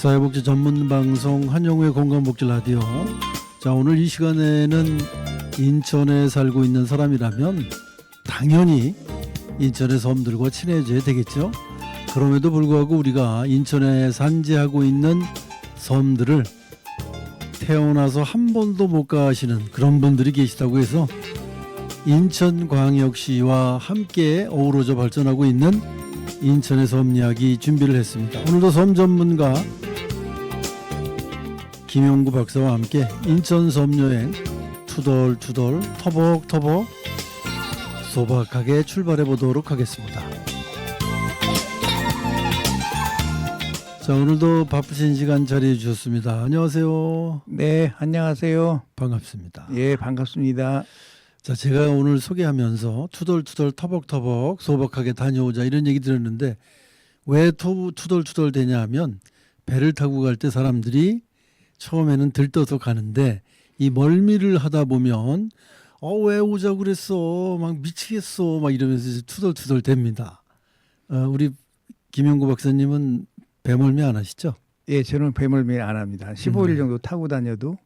사회복지 전문 방송 한영우의 건강복지 라디오. 자, 오늘 이 시간에는 인천에 살고 있는 사람이라면 당연히 인천의 섬들과 친해져야 되겠죠. 그럼에도 불구하고 우리가 인천에 산지하고 있는 섬들을 태어나서 한 번도 못 가시는 그런 분들이 계시다고 해서 인천광역시와 함께 어우러져 발전하고 있는 인천의 섬 이야기 준비를 했습니다. 오늘도 섬 전문가 김용구 박사와 함께 인천 섬 여행 투덜투덜 터벅터벅 소박하게 출발해 보도록 하겠습니다. 자, 오늘도 바쁘신 시간 자리해 주셨습니다. 안녕하세요. 네, 안녕하세요. 반갑습니다. 예, 반갑습니다. 자, 제가 오늘 소개하면서 투덜투덜 터벅터벅 소박하게 다녀오자 이런 얘기 들었는데 왜 투덜투덜 되냐 하면 배를 타고 갈 때 사람들이 처음에는 들떠서 가는데 이 멀미를 하다 보면 왜 오자고 그랬어 막 미치겠어 막 이러면서 이제 투덜투덜 됩니다. 우리 김용구 박사님은 배멀미 안 하시죠? 예, 저는 배멀미 안 합니다. 15일 정도 타고 다녀도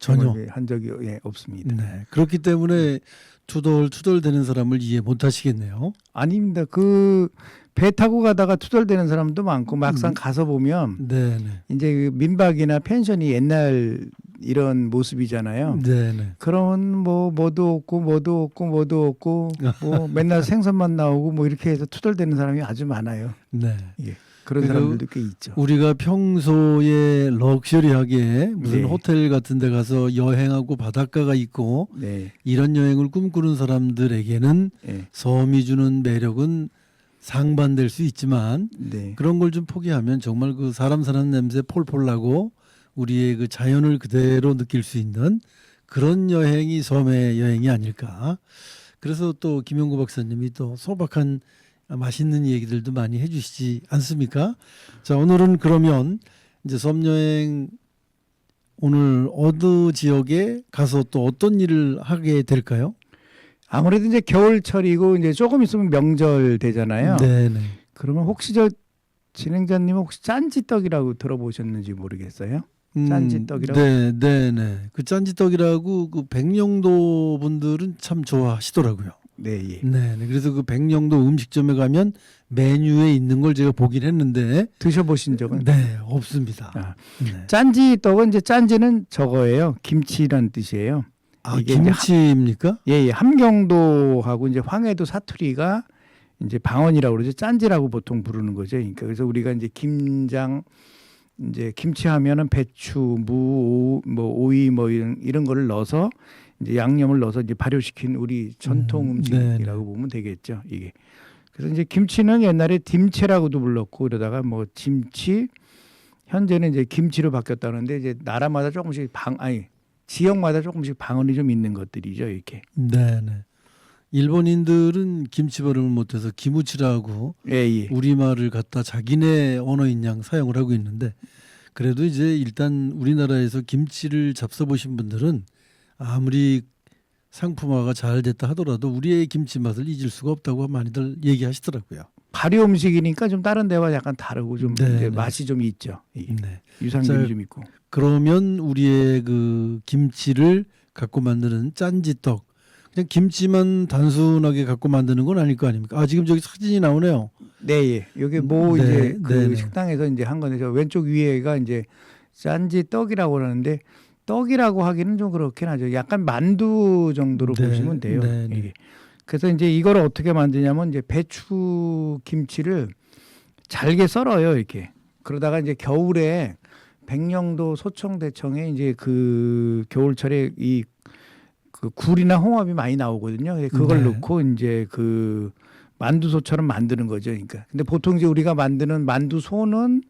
전혀 한 적이 없습니다. 네, 그렇기 때문에 투덜투덜 되는 사람을 이해 못 하시겠네요. 아닙니다. 그 배 타고 가다가 투덜대는 사람도 많고 막상 가서 보면 네네. 이제 그 민박이나 펜션이 옛날 이런 모습이잖아요. 네네. 그러면 뭐도 없고 뭐 맨날 생선만 나오고 뭐 이렇게 해서 투덜대는 사람이 아주 많아요. 네. 예. 그런 사람들도 꽤 있죠. 우리가 평소에 럭셔리하게 무슨 네. 호텔 같은 데 가서 여행하고 바닷가가 있고 네. 이런 여행을 꿈꾸는 사람들에게는 예. 섬이 주는 매력은 상반될 수 있지만 네. 그런 걸 좀 포기하면 정말 그 사람 사는 냄새 폴폴 나고 우리의 그 자연을 그대로 느낄 수 있는 그런 여행이 섬의 여행이 아닐까. 그래서 또 김용구 박사님이 또 소박한 맛있는 얘기들도 많이 해주시지 않습니까? 자, 오늘은 그러면 이제 섬 여행 오늘 어느 지역에 가서 또 어떤 일을 하게 될까요? 아무래도 이제 겨울철이고 이제 조금 있으면 명절 되잖아요. 네네. 그러면 혹시 저 진행자님 혹시 짠지떡이라고 들어보셨는지 모르겠어요. 짠지떡이라고. 네네. 그 짠지떡이라고 그 백령도 분들은 참 좋아하시더라고요. 네, 예. 네네. 그래서 그 백령도 음식점에 가면 메뉴에 있는 걸 제가 보긴 했는데 드셔보신 적은? 네, 없습니다. 아, 네. 짠지떡은 이제 짠지는 저거예요. 김치란 뜻이에요. 아, 이게 이제 김치입니까? 예, 예. 함경도하고 이제 황해도 사투리가 이제 방언이라고 그러죠. 짠지라고 보통 부르는 거죠. 그러니까 그래서 우리가 이제 김장 이제 김치하면은 배추, 무, 오이 뭐 이런 거를 넣어서 이제 양념을 넣어서 이제 발효시킨 우리 전통 음식이라고 보면 되겠죠. 이게. 그래서 이제 김치는 옛날에 딤채라고도 불렀고 그러다가 뭐 김치 현재는 이제 김치로 바뀌었다는데 이제 나라마다 조금씩 지역마다 조금씩 방언이 좀 있는 것들이죠, 이렇게. 네네. 일본인들은 김치 발음을 못해서 기무치라고 예, 예. 우리말을 갖다 자기네 언어인 양 사용을 하고 있는데 그래도 이제 일단 우리나라에서 김치를 잡숴보신 분들은 아무리 상품화가 잘 됐다 하더라도 우리의 김치 맛을 잊을 수가 없다고 많이들 얘기하시더라고요. 발효 음식이니까 좀 다른 데와 약간 다르고 좀 네, 이제 네. 맛이 좀 있죠. 이게. 네. 유산균이 좀 있고. 그러면 우리의 그 김치를 갖고 만드는 짠지떡. 그냥 김치만 단순하게 갖고 만드는 건 아닐 거 아닙니까? 아, 지금 저기 사진이 나오네요. 네, 예. 여기 뭐 네, 이제 그 네, 네. 식당에서 이제 한 건데 저 왼쪽 위에가 이제 짠지떡이라고 그러는데 떡이라고 하기는 좀 그렇긴 하죠. 약간 만두 정도로 네, 보시면 돼요. 네, 네. 이게. 그래서 이제 이걸 어떻게 만드냐면 이제 배추 김치를 잘게 썰어요, 이렇게. 그러다가 이제 겨울에 백령도 소청대청에 이제 그 겨울철에 이 그 굴이나 홍합이 많이 나오거든요. 그걸 네. 넣고 이제 그 만두소처럼 만드는 거죠. 그러니까. 근데 보통 이제 우리가 만드는 만두소는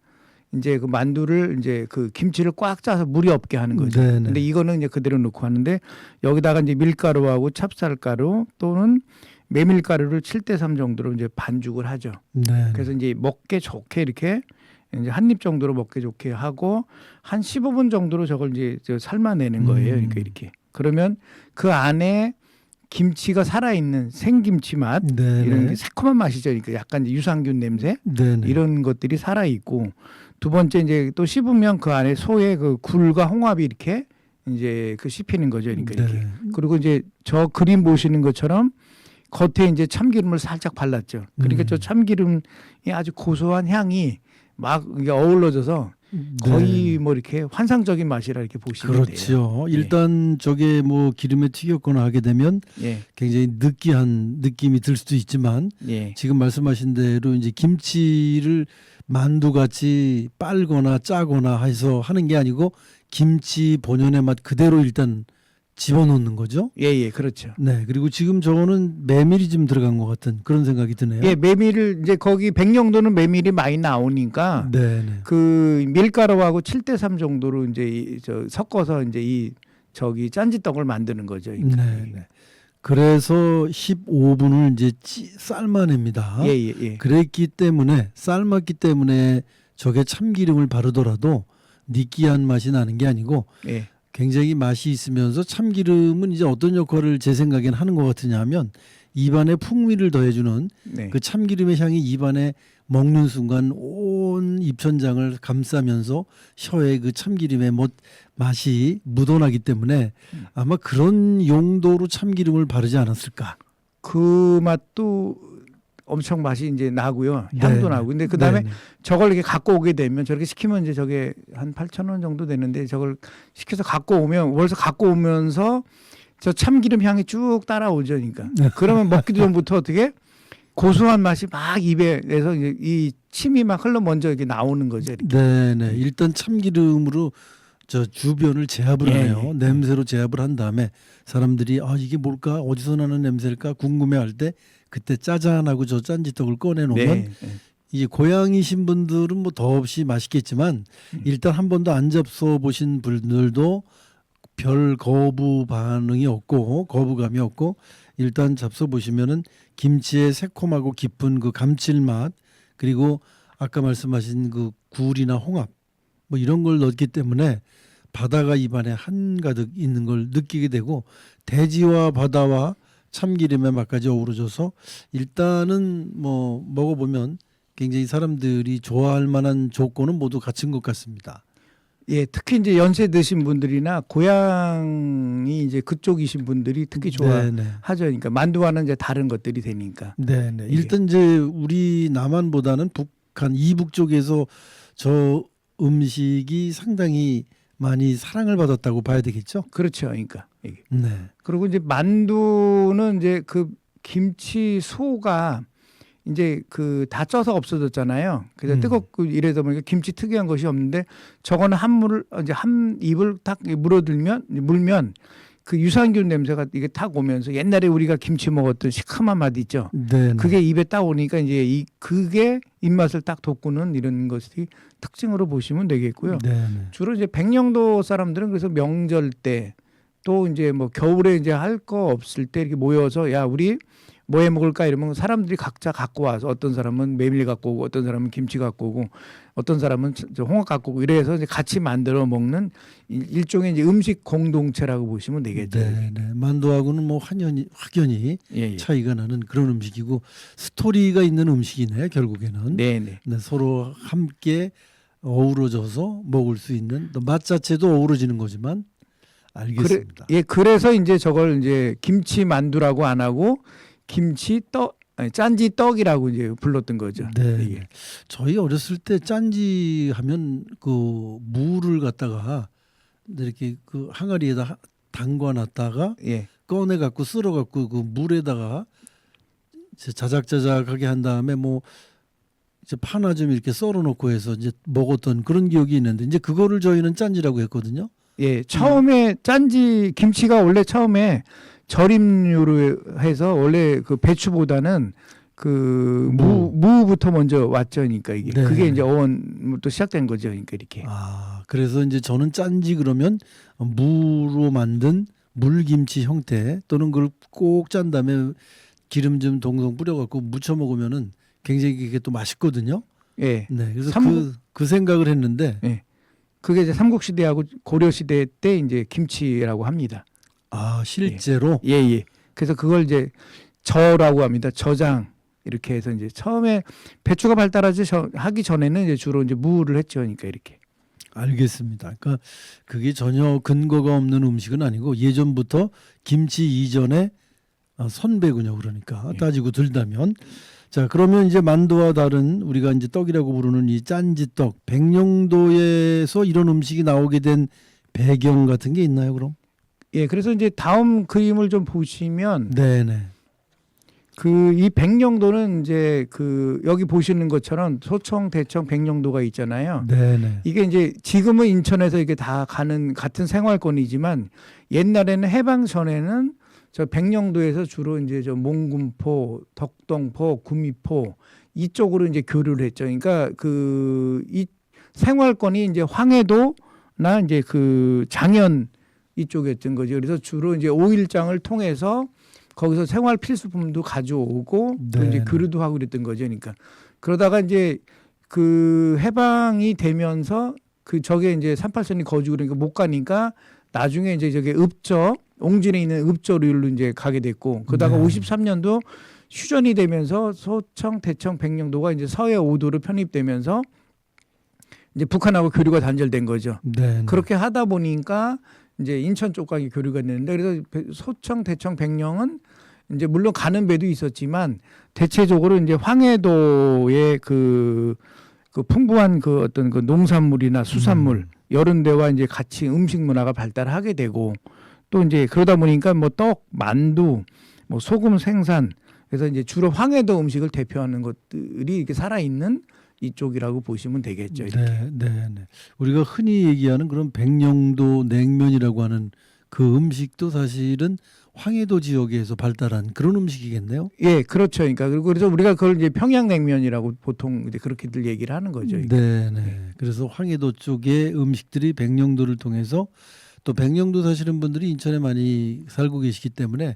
이제 그 만두를 이제 그 김치를 꽉 짜서 물이 없게 하는 거죠. 네네. 근데 이거는 이제 그대로 넣고 하는데 여기다가 이제 밀가루하고 찹쌀가루 또는 메밀가루를 7대3 정도로 이제 반죽을 하죠. 네. 그래서 이제 먹기 좋게 이렇게 이제 한 입 정도로 먹기 좋게 하고 한 15분 정도로 저걸 이제 삶아내는 거예요. 그러니까 이렇게. 그러면 그 안에 김치가 살아있는 생김치 맛 네네. 이런 게 새콤한 맛이죠. 그러니까 약간 유산균 냄새 네네. 이런 것들이 살아있고 두 번째 이제 또 씹으면 그 안에 소의 그 굴과 홍합이 이렇게 이제 그 씹히는 거죠. 그러니까 이렇게. 네. 그리고 이제 저 그림 보시는 것처럼 겉에 이제 참기름을 살짝 발랐죠. 그러니까 저 참기름이 아주 고소한 향이 막 이게 어우러져서 거의 네. 뭐 이렇게 환상적인 맛이라 이렇게 보시면 돼요. 그렇죠. 일단 저게 뭐 기름에 튀겼거나 하게 되면 예, 굉장히 느끼한 느낌이 들 수도 있지만 예, 지금 말씀하신 대로 이제 김치를 만두같이 빨거나 짜거나 해서 하는 게 아니고 김치 본연의 맛 그대로 일단 집어넣는 거죠. 예, 예, 그렇죠. 네. 그리고 지금 저거는 메밀이 좀 들어간 것 같은 그런 생각이 드네요. 예, 메밀을 이제 거기 백령도는 메밀이 많이 나오니까 네. 네. 그 밀가루하고 7대3 정도로 이제 저 섞어서 이제 이 저기 짠지떡을 만드는 거죠. 그러니까. 네. 네. 그래서 15분을 이제 삶아냅니다. 예, 예, 예. 그랬기 때문에 삶았기 때문에 저게 참기름을 바르더라도 느끼한 맛이 나는 게 아니고 예. 굉장히 맛이 있으면서 참기름은 이제 어떤 역할을 제 생각엔 하는 것 같으냐면 입안에 풍미를 더해주는 네. 그 참기름의 향이 입안에 먹는 순간 온 입천장을 감싸면서 혀에 그 참기름의 맛이 묻어나기 때문에 아마 그런 용도로 참기름을 바르지 않았을까. 그 맛도 엄청 맛이 이제 나고요. 향도 네. 나고. 근데 그다음에 네. 저걸 이렇게 갖고 오게 되면 저렇게 시키면 이제 저게 한 8,000원 정도 되는데 저걸 시켜서 갖고 오면 월서 갖고 오면서 저 참기름 향이 쭉 따라오죠. 그러니까. 그러면 먹기도 전부터 어떻게 고소한 맛이 막 입에서 이제 이 침이 막 흘러 먼저 이렇게 나오는 거죠. 이렇게. 네네. 일단 참기름으로 저 주변을 제압을 예, 하네요. 예. 냄새로 제압을 한 다음에 사람들이 아 이게 뭘까 어디서 나는 냄새일까 궁금해할 때 그때 짜잔하고 저 짠지떡을 꺼내놓으면 네. 이제 고향이신 분들은 뭐 더없이 맛있겠지만 일단 한 번도 안 접서 보신 분들도 별 거부 반응이 없고 거부감이 없고 일단 잡숴 보시면은 김치의 새콤하고 깊은 그 감칠맛 그리고 아까 말씀하신 그 굴이나 홍합 뭐 이런 걸 넣기 때문에 바다가 입안에 한가득 있는 걸 느끼게 되고 대지와 바다와 참기름의 맛까지 어우러져서 일단은 뭐 먹어보면 굉장히 사람들이 좋아할 만한 조건은 모두 갖춘 것 같습니다. 예, 특히 이제 연세 드신 분들이나 고향이 이제 그쪽이신 분들이 특히 좋아하죠. 네네. 그러니까 만두와는 이제 다른 것들이 되니까. 네네. 이게. 일단 이제 우리 남한보다는 북한 이북 쪽에서 저 음식이 상당히 많이 사랑을 받았다고 봐야 되겠죠. 그렇죠. 그러니까. 이게. 네. 그리고 이제 만두는 이제 그 김치 소가 이제 그 다 쪄서 없어졌잖아요. 그래서 뜨겁고 이래서 보니까 김치 특이한 것이 없는데 저거는 한 입을 딱 물면 그 유산균 냄새가 이게 탁 오면서 옛날에 우리가 김치 먹었던 시큼한 맛 있죠. 네. 그게 입에 딱 오니까 이제 그게 입맛을 딱 돋구는 이런 것이 특징으로 보시면 되겠고요. 네네. 주로 이제 백령도 사람들은 그래서 명절 때 또 이제 뭐 겨울에 이제 할 거 없을 때 이렇게 모여서 야 우리 뭐 해 먹을까 이러면 사람들이 각자 갖고 와서 어떤 사람은 메밀 갖고 오고 어떤 사람은 김치 갖고 오고 어떤 사람은 저 홍합 갖고 오고 이래서 이제 같이 만들어 먹는 일종의 이제 음식 공동체라고 보시면 되겠죠. 네네. 만두하고는 뭐 확연히 예, 예. 차이가 나는 그런 음식이고 스토리가 있는 음식이네 결국에는. 네, 네. 네, 서로 함께 어우러져서 먹을 수 있는 또 맛 자체도 어우러지는 거지만 알겠습니다. 그래서 이제 저걸 이제 김치 만두라고 안 하고 짠지 떡이라고 이제 불렀던 거죠. 네. 이게. 저희 어렸을 때 짠지 하면 그 무를 갖다가 이렇게 그 항아리에다 담궈 놨다가 예. 꺼내 갖고 쓸어 갖고 그 물에다가 자작자작하게 한 다음에 뭐 이제 파나 좀 이렇게 썰어 놓고 해서 이제 먹었던 그런 기억이 있는데 이제 그거를 저희는 짠지라고 했거든요. 예, 처음에 짠지 김치가 원래 처음에 절임류로 해서 원래 그 배추보다는 그 무부터 먼저 왔죠. 그러니까 이게 네. 그게 이제 어원부터 시작된 거죠. 그러니까 이렇게. 아, 그래서 이제 저는 짠지 그러면 무로 만든 물김치 형태 또는 그걸 꼭 짠 다음에 기름 좀 동동 뿌려갖고 무쳐 먹으면은 굉장히 이게 또 맛있거든요. 예. 네, 그래서 삼국- 그 생각을 했는데 예. 그게 이제 삼국시대하고 고려시대 때 이제 김치라고 합니다. 아 실제로 예, 예. 그래서 그걸 이제 저라고 합니다. 저장. 이렇게 해서 이제 처음에 배추가 하기 전에는 이제 주로 이제 무를 했죠. 그러니까 이렇게. 알겠습니다. 그러니까 그게 전혀 근거가 없는 음식은 아니고 예전부터 김치 이전에 선배군요. 그러니까 따지고 들다면 자 그러면 이제 만두와 다른 우리가 이제 떡이라고 부르는 이 짠지떡 백령도에서 이런 음식이 나오게 된 배경 같은 게 있나요? 그럼? 예, 그래서 이제 다음 그림을 좀 보시면 네네. 그 이 백령도는 이제 그 여기 보시는 것처럼 소청, 대청, 백령도가 있잖아요. 네네. 이게 이제 지금은 인천에서 이게 다 가는 같은 생활권이지만 옛날에는 해방 전에는 저 백령도에서 주로 이제 저 몽군포, 덕동포, 구미포 이쪽으로 이제 교류를 했죠. 그러니까 그 이 생활권이 이제 황해도나 이제 그 장현 이쪽이었던 거죠. 그래서 주로 이제 오일장을 통해서 거기서 생활 필수품도 가져오고 또 이제 네네. 교류도 하고 그랬던 거죠. 그러니까 그러다가 이제 그 해방이 되면서 그 저게 이제 38선이 거주고 그러니까 못 가니까 나중에 이제 저게 옹진에 있는 읍저리로 이제 가게 됐고 그러다가 네. 53년도 휴전이 되면서 소청, 대청, 백령도가 이제 서해 5도로 편입되면서 이제 북한하고 교류가 단절된 거죠. 네네. 그렇게 하다 보니까 이제 인천 쪽과 교류가 되는데 그래서 소청, 대청, 백령은 이제 물론 가는 배도 있었지만 대체적으로 이제 황해도의 그 풍부한 그 어떤 그 농산물이나 수산물 이런 데와 이제 같이 음식 문화가 발달하게 되고 또 이제 그러다 보니까 뭐 떡, 만두, 뭐 소금 생산 그래서 이제 주로 황해도 음식을 대표하는 것들이 이렇게 살아있는 이쪽이라고 보시면 되겠죠. 이렇게. 네. 우리가 흔히 얘기하는 그런 백령도 냉면이라고 하는 그 음식도 사실은 황해도 지역에서 발달한 그런 음식이겠네요. 예, 그렇죠. 그러니까 그래서 우리가 그걸 이제 평양냉면이라고 보통 이제 그렇게들 얘기를 하는 거죠. 네. 그래서 황해도 쪽의 음식들이 백령도를 통해서 또 백령도 사시는 분들이 인천에 많이 살고 계시기 때문에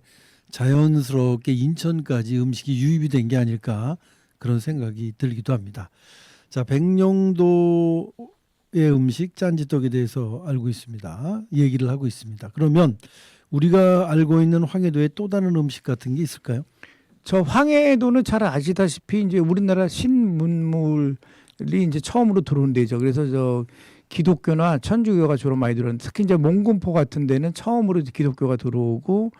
자연스럽게 인천까지 음식이 유입이 된 게 아닐까 그런 생각이 들기도 합니다. 자, 백령도의 음식 짠지떡에 대해서 알고 있습니다. 얘기를 하고 있습니다. 그러면 우리가 알고 있는 황해도의 또 다른 음식 같은 게 있을까요? 저 황해도는 잘 아시다시피 이제 우리나라 신문물이 이제 처음으로 들어온 데죠. 그래서 저 기독교나 천주교가 주로 많이 들어온 특히 이제 몽군포 같은 데는 처음으로 이제 기독교가 들어오고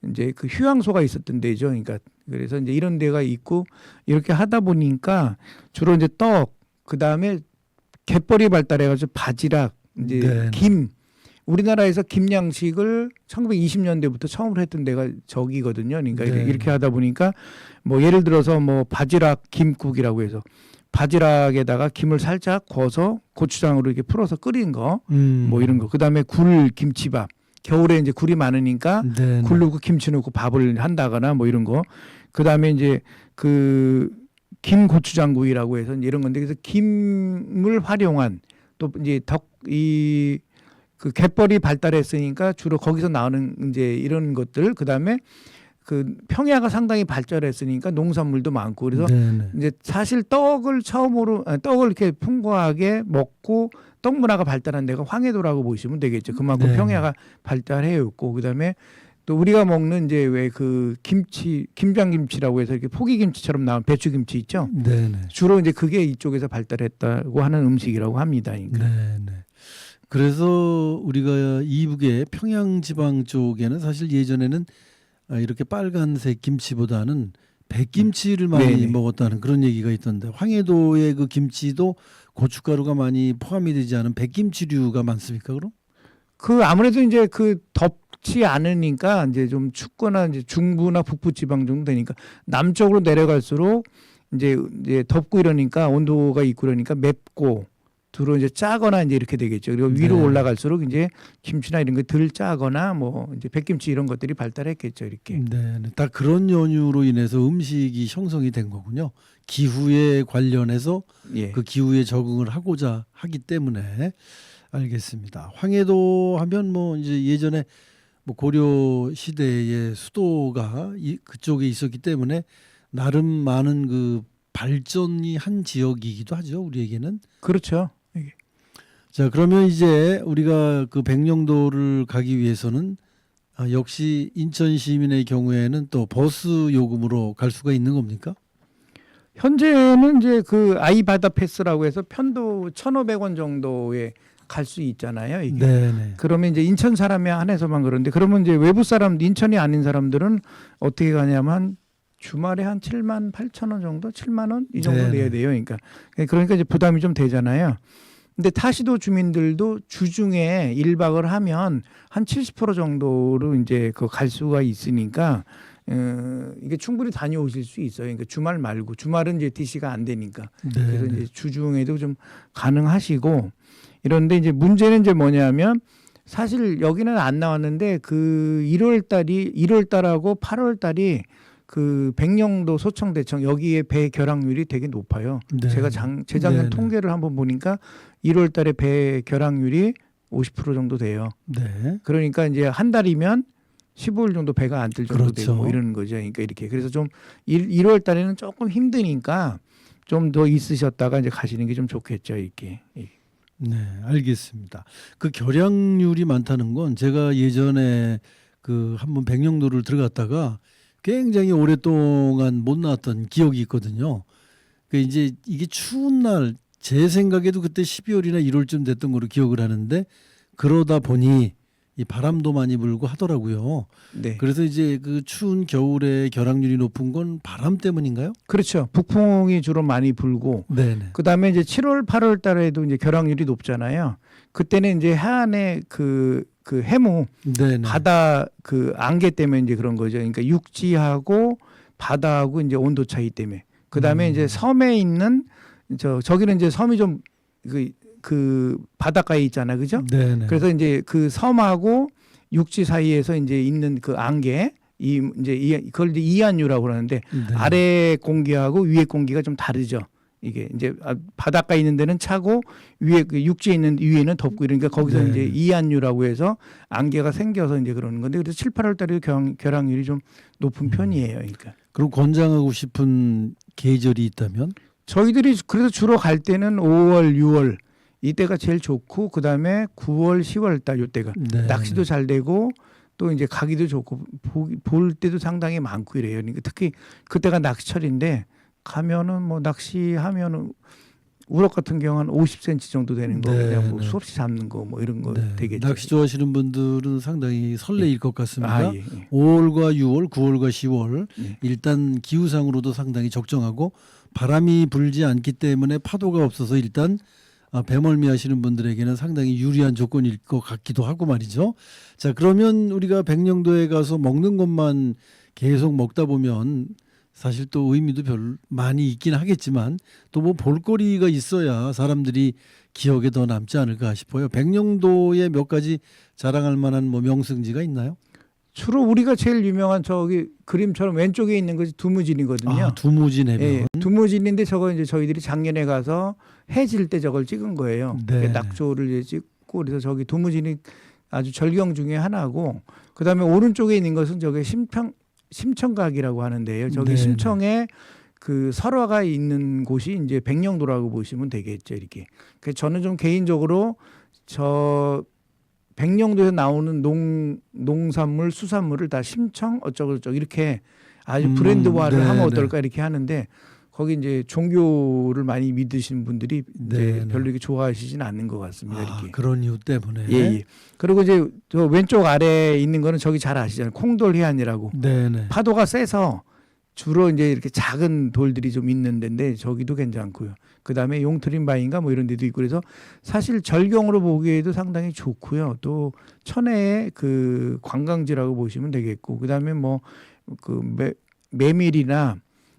이제 그 휴양소가 있었던 데죠. 그러니까 그래서 이제 이런 데가 있고 이렇게 하다 보니까 주로 이제 떡 그다음에 갯벌이 발달해가지고 바지락 이제 네. 김 우리나라에서 김양식을 1920년대부터 처음으로 했던 데가 저기거든요. 그러니까 네. 이렇게 하다 보니까 뭐 예를 들어서 뭐 바지락 김국이라고 해서 바지락에다가 김을 살짝 구워서 고추장으로 이렇게 풀어서 끓인 거 뭐 이런 거. 그다음에 굴 김치밥. 겨울에 이제 굴이 많으니까 네. 굴 넣고 김치 넣고 밥을 한다거나 뭐 이런 거. 그다음에 이제 그 김고추장구이라고 해서 이런 건데 그래서 김을 활용한 또 이제 그 갯벌이 발달했으니까 주로 거기서 나오는 이제 이런 것들 그다음에 그 평야가 상당히 발달했으니까 농산물도 많고 그래서 네네. 이제 사실 떡을 이렇게 풍부하게 먹고 떡 문화가 발달한 데가 황해도라고 보시면 되겠죠. 그만큼 네. 평야가 발달해 있고 그다음에 또 우리가 먹는 이제 왜 그 김치 김장김치라고 해서 이렇게 포기김치처럼 나온 배추김치 있죠. 네네. 주로 이제 그게 이쪽에서 발달했다고 하는 음식이라고 합니다. 그러니까. 네네. 그래서 우리가 이북의 평양지방 쪽에는 사실 예전에는 이렇게 빨간색 김치보다는 백김치를 많이 네네. 먹었다는 그런 얘기가 있던데 황해도의 그 김치도 고춧가루가 많이 포함이 되지 않은 백김치류가 많습니까? 그럼? 그 아무래도 이제 그 덥지 않으니까 이제 좀 춥거나 이제 중부나 북부 지방 정도 되니까 남쪽으로 내려갈수록 이제 덥고 이러니까 온도가 있고 그러니까 맵고 주로 이제 짜거나 이제 이렇게 되겠죠. 그리고 위로 네. 올라갈수록 이제 김치나 이런 거 덜 짜거나 뭐 이제 백김치 이런 것들이 발달했겠죠. 이렇게. 네, 딱 그런 연유로 인해서 음식이 형성이 된 거군요. 기후에 관련해서 예. 그 기후에 적응을 하고자 하기 때문에 알겠습니다. 황해도 하면 뭐 이제 예전에 뭐 고려 시대의 수도가 그쪽에 있었기 때문에 나름 많은 그 발전이 한 지역이기도 하죠. 우리에게는. 그렇죠. 자, 그러면 이제 우리가 그 백령도를 가기 위해서는 역시 인천 시민의 경우에는 또 버스 요금으로 갈 수가 있는 겁니까? 현재는 이제 그 아이바다 패스라고 해서 편도 1,500원 정도에 갈 수 있잖아요. 이게. 네네. 그러면 이제 인천 사람에 한해서만 그런데 그러면 이제 외부 사람 인천이 아닌 사람들은 어떻게 가냐면 주말에 한 7만 8천 원 정도, 7만 원 이 정도 네네. 내야 돼요. 그러니까 이제 부담이 좀 되잖아요. 근데 타시도 주민들도 주중에 1박을 하면 한 70% 정도로 이제 그 갈 수가 있으니까 이게 충분히 다녀오실 수 있어요. 그러니까 주말 말고 주말은 이제 DC가 안 되니까 그래서 네네. 이제 주중에도 좀 가능하시고 이런데 이제 문제는 이제 뭐냐면 사실 여기는 안 나왔는데 그 1월 달하고 8월 달이 그 백령도 소청대청 여기에 배 결항률이 되게 높아요. 네. 제가 재작년 네네. 통계를 한번 보니까 1월 달에 배 결항률이 50% 정도 돼요. 네. 그러니까 이제 한 달이면 15일 정도 배가 안 뜰 정도 그렇죠. 되고 뭐 이러는 거죠. 그러니까 이렇게 그래서 좀 1월 달에는 조금 힘드니까 좀 더 있으셨다가 이제 가시는 게 좀 좋겠죠. 이렇게. 네, 알겠습니다. 그 결항률이 많다는 건 제가 예전에 그 한번 백령도를 들어갔다가 굉장히 오랫동안 못 나왔던 기억이 있거든요. 그 이제 이게 추운 날 제 생각에도 그때 12월이나 1월쯤 됐던 거로 기억을 하는데 그러다 보니 이 바람도 많이 불고 하더라고요. 네. 그래서 이제 그 추운 겨울에 결항률이 높은 건 바람 때문인가요? 그렇죠. 북풍이 주로 많이 불고 네네. 그다음에 이제 7월, 8월 달에도 이제 결항률이 높잖아요. 그때는 이제 해안에 그 해무 네네. 바다 그 안개 때문에 이제 그런 거죠. 그러니까 육지하고 바다하고 이제 온도 차이 때문에. 그다음에 이제 섬에 있는 저기는 이제 섬이 좀 그 바닷가에 있잖아요. 그죠? 네네. 그래서 이제 그 섬하고 육지 사이에서 이제 있는 그 안개 그걸 이제 이한유라고 그러는데 네. 아래 공기하고 위에 공기가 좀 다르죠. 이게 이제 바닷가에 있는 데는 차고 위에 그 육지에 있는 위에는 덥고 이러니까 거기서 네. 이제 이한유라고 해서 안개가 생겨서 이제 그러는 건데 그래서 7, 8월 달에 결항률이 좀 높은 편이에요. 그러니까 그럼 권장하고 싶은 계절이 있다면? 저희들이 그래서 주로 갈 때는 5월, 6월 이때가 제일 좋고 그다음에 9월, 10월 달 이때가 네. 낚시도 잘 되고 또 이제 가기도 좋고 볼 때도 상당히 많고 이래요. 그러니까 특히 그때가 낚시철인데 가면은 뭐 낚시하면은 우럭 같은 경우는 50cm 정도 되는 거 네, 그냥 뭐 네. 수없이 잡는 거 뭐 이런 거 네. 되겠죠. 낚시 좋아하시는 분들은 상당히 설레일 것 같습니다. 아, 예, 예. 5월과 6월, 9월과 10월 예. 일단 기후상으로도 상당히 적정하고 바람이 불지 않기 때문에 파도가 없어서 일단 배멀미 하시는 분들에게는 상당히 유리한 조건일 것 같기도 하고 말이죠. 자, 그러면 우리가 백령도에 가서 먹는 것만 계속 먹다 보면 사실 또 의미도 별 많이 있긴 하겠지만 또 뭐 볼거리가 있어야 사람들이 기억에 더 남지 않을까 싶어요. 백령도에 몇 가지 자랑할 만한 뭐 명승지가 있나요? 주로 우리가 제일 유명한 저기 그림처럼 왼쪽에 있는 것이 두무진이거든요. 두무진 해변. 예, 두무진인데 저거 이제 저희들이 작년에 가서 해 질 때 저걸 찍은 거예요. 네. 낙조를 이제 찍고 그래서 저기 두무진이 아주 절경 중에 하나고 그다음에 오른쪽에 있는 것은 저게 심청각이라고 하는데요. 저기 네네. 심청에 그 설화가 있는 곳이 이제 백령도라고 보시면 되겠죠. 이렇게. 그래서 저는 좀 개인적으로 저 백령도에서 나오는 농산물, 수산물을 다 심청 어쩌고저쩌고 이렇게 아주 브랜드화를 네네. 하면 어떨까 이렇게 하는데 거기 이제 종교를 많이 믿으시는 분들이 이제 네네. 별로 이렇게 좋아하시지는 않는 것 같습니다. 이렇게. 그런 이유 때문에. 예, 예. 그리고 이제 저 왼쪽 아래에 있는 거는 저기 잘 아시잖아요. 콩돌 해안이라고. 네네. 파도가 세서 주로 이제 이렇게 작은 돌들이 좀 있는 데인데 저기도 괜찮고요. 그다음에 용트림바인가 뭐 이런 데도 있고 그래서 사실 절경으로 보기에도 상당히 좋고요. 또 천혜의 그 관광지라고 보시면 되겠고 그다음에 뭐 그 메밀이나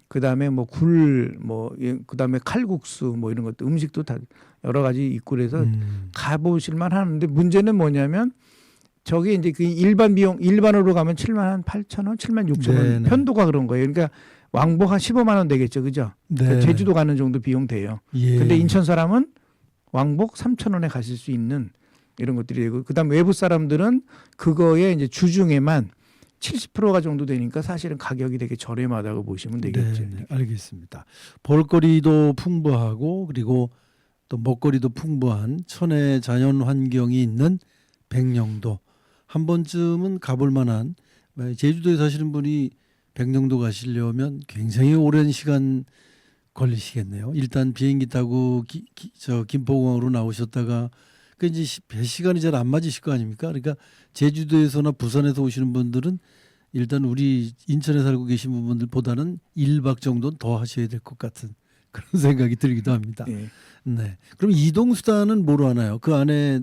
그다음에 뭐 굴 뭐 그다음에 칼국수 뭐 이런 것도 음식도 다 여러 가지 있고 그래서 가보실 만 하는데 문제는 뭐냐면 저게 이제 그 일반으로 가면 7만 8천 원, 7만 6천 원 네네. 편도가 그런 거예요. 그러니까 왕복 한 15만 원 되겠죠, 그죠? 그러니까 네. 제주도 가는 정도 비용 돼요. 예. 근데 인천 사람은 왕복 3천 원에 가실 수 있는 이런 것들이 되고, 그다음 외부 사람들은 그거에 이제 주중에만 70%가 정도 되니까 사실은 가격이 되게 저렴하다고 보시면 되겠죠. 네, 알겠습니다. 볼거리도 풍부하고 그리고 또 먹거리도 풍부한 천혜 자연 환경이 있는 백령도 한 번쯤은 가볼 만한 제주도에 사시는 분이 백령도 가시려면 굉장히 오랜 시간 걸리시겠네요. 일단 비행기 타고 저 김포공항으로 나오셨다가 그 이제 배 시간이 잘 안 맞으실 거 아닙니까? 그러니까 제주도에서나 부산에서 오시는 분들은 일단 우리 인천에 살고 계신 분들보다는 1박 정도는 더 하셔야 될 것 같은 그런 생각이 들기도 합니다. 예. 네. 그럼 이동 수단은 뭐로 하나요? 그 안에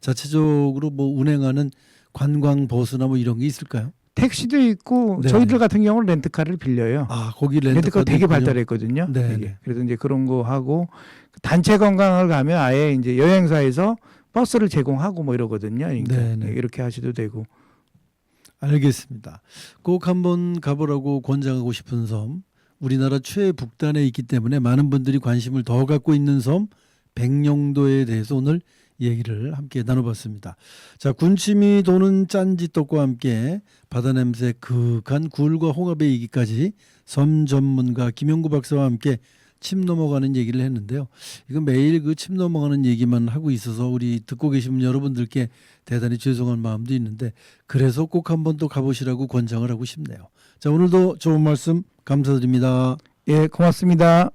자체적으로 뭐 운행하는 관광 버스나 뭐 이런 게 있을까요? 택시도 있고 네. 저희들 같은 경우는 렌트카를 빌려요. 아, 거기 렌트카 되게 있군요. 발달했거든요. 네, 되게. 네. 그래서 이제 그런 거 하고 단체 관광을 가면 아예 이제 여행사에서 버스를 제공하고 뭐 이러거든요. 그러니까 네, 네. 이렇게 하셔도 되고. 알겠습니다. 꼭 한번 가보라고 권장하고 싶은 섬, 우리나라 최북단에 있기 때문에 많은 분들이 관심을 더 갖고 있는 섬 백령도에 대해서 오늘 얘기를 함께 나눠봤습니다. 자, 군침이 도는 짠지떡과 함께 바다 냄새 그윽한 굴과 홍합의 얘기까지 섬 전문가 김영구 박사와 함께 침 넘어가는 얘기를 했는데요. 이거 매일 그 침 넘어가는 얘기만 하고 있어서 우리 듣고 계신 여러분들께 대단히 죄송한 마음도 있는데 그래서 꼭 한번 또 가보시라고 권장을 하고 싶네요. 자, 오늘도 좋은 말씀 감사드립니다. 예, 고맙습니다.